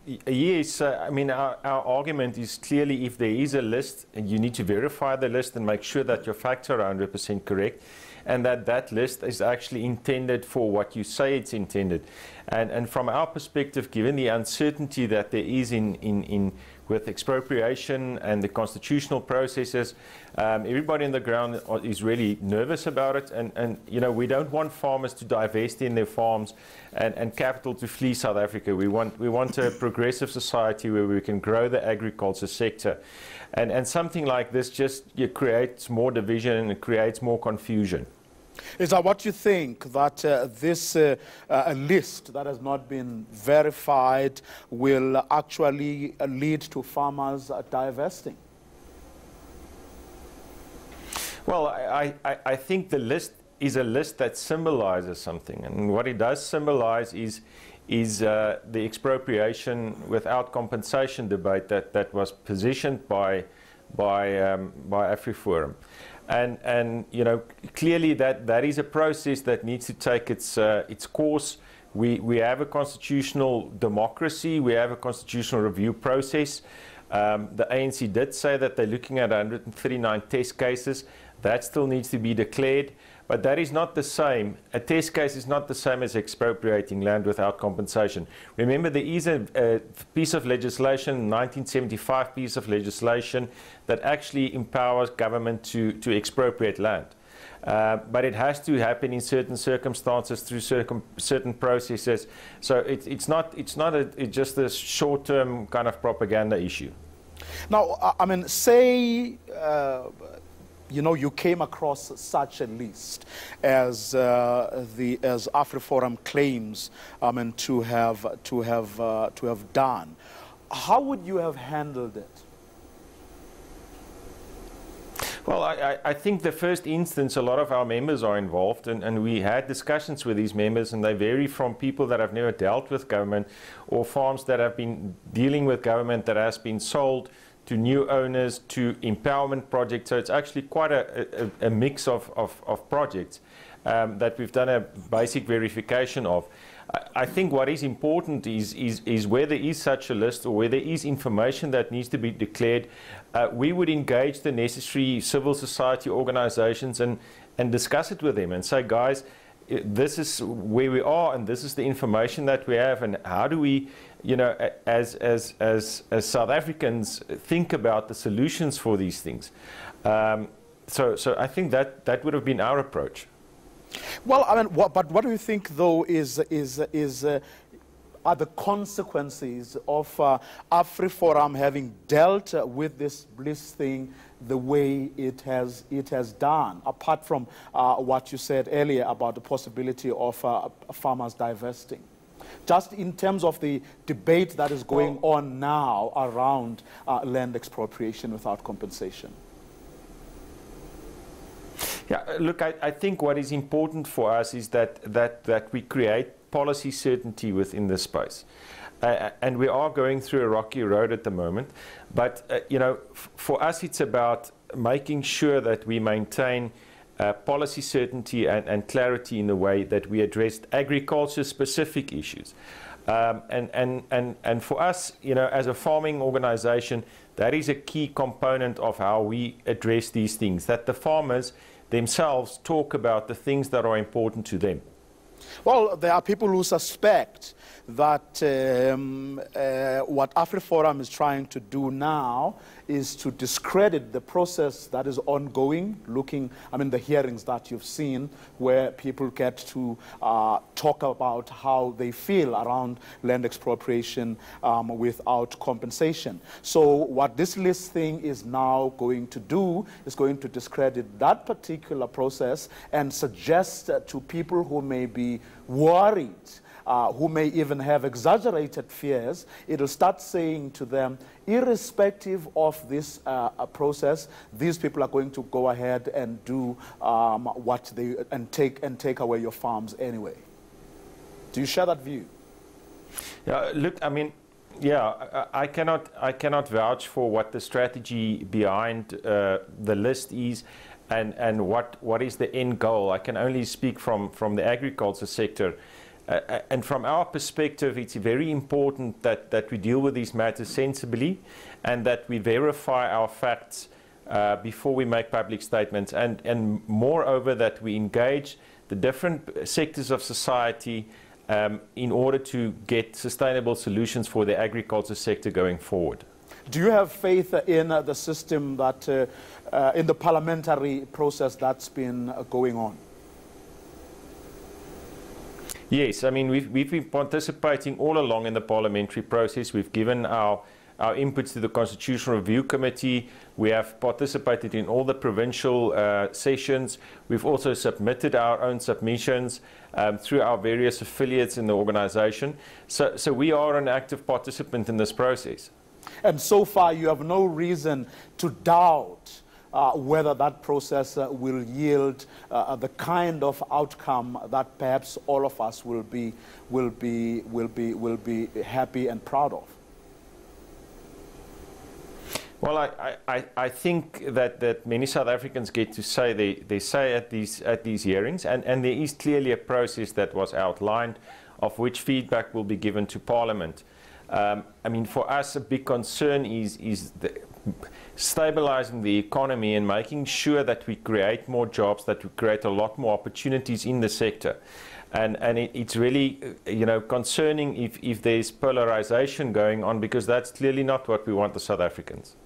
Yes, I mean, our argument is clearly if there is a list, you need to verify the list and make sure that your facts are 100% correct, and that that list is actually intended for what you say it's intended. And from our perspective, given the uncertainty that there is with expropriation and the constitutional processes, everybody on the ground is really nervous about it, and you know, we don't want farmers to divest in their farms and capital to flee South Africa. We want a progressive society where we can grow the agriculture sector, and something like this just creates more division and it creates more confusion. Is that what you think, that this list that has not been verified will actually lead to farmers divesting? Well, I think the list is a list that symbolizes something, and what it does symbolize is the expropriation without compensation debate that was positioned by AfriForum. And you know, clearly that is a process that needs to take its course. We have a constitutional democracy. We have a constitutional review process. The ANC did say that they're looking at 139 test cases. That still needs to be declared. But that is not the same. A test case is not the same as expropriating land without compensation. Remember, there is a piece of legislation, 1975 piece of legislation, that actually empowers government to expropriate land. But it has to happen in certain circumstances through certain processes. So it's just a short-term kind of propaganda issue. Now, I mean, say you know, you came across such a list as AfriForum claims to have done. How would you have handled it? Well, I think the first instance, a lot of our members are involved, and we had discussions with these members, and they vary from people that have never dealt with government, or farms that have been dealing with government that has been sold to new owners, to empowerment projects. So it's actually quite a mix of projects that we've done a basic verification of. I think what is important is where there is such a list, or where there is information that needs to be declared, we would engage the necessary civil society organizations and discuss it with them and say, guys, this is where we are, and this is the information that we have, and how do we, you know, as South Africans, think about the solutions for these things. So I think that would have been our approach. Well, I mean, but what do you think, though, are the consequences of AfriForum having dealt with this list thing the way it has done, apart from what you said earlier about the possibility of farmers divesting? Just in terms of the debate that is going on now around land expropriation without compensation. Yeah, look, I think what is important for us is that we create policy certainty within this space. And we are going through a rocky road at the moment. But, you know, for us it's about making sure that we maintain policy certainty and clarity in the way that we address agriculture-specific issues. And for us, you know, as a farming organization, that is a key component of how we address these things, that the farmers themselves talk about the things that are important to them. Well, there are people who suspect that what AfriForum is trying to do now is to discredit the process that is ongoing, the hearings that you've seen, where people get to talk about how they feel around land expropriation without compensation. So what this list thing is now going to do is going to discredit that particular process and suggest to people who may be worried, who may even have exaggerated fears, it will start saying to them, irrespective of this process, these people are going to go ahead and do take away your farms anyway. Do you share that view? Yeah, look, I mean, yeah, I cannot vouch for what the strategy behind the list is, and what is the end goal. I can only speak from the agriculture sector. And from our perspective, it's very important that we deal with these matters sensibly and that we verify our facts before we make public statements. And moreover, that we engage the different sectors of society in order to get sustainable solutions for the agriculture sector going forward. Do you have faith in the system that, in the parliamentary process that's been going on? Yes, I mean, we've been participating all along in the parliamentary process. We've given our inputs to the Constitutional Review Committee. We have participated in all the provincial sessions. We've also submitted our own submissions through our various affiliates in the organization. So we are an active participant in this process. And so far, you have no reason to doubt whether that process will yield the kind of outcome that perhaps all of us will be happy and proud of. Well, I think that many South Africans get to say they say at these hearings, and there is clearly a process that was outlined of which feedback will be given to Parliament. I mean, for us, a big concern is stabilizing the economy and making sure that we create more jobs, that we create a lot more opportunities in the sector. And it's really, concerning if there's polarization going on, because that's clearly not what we want the South Africans.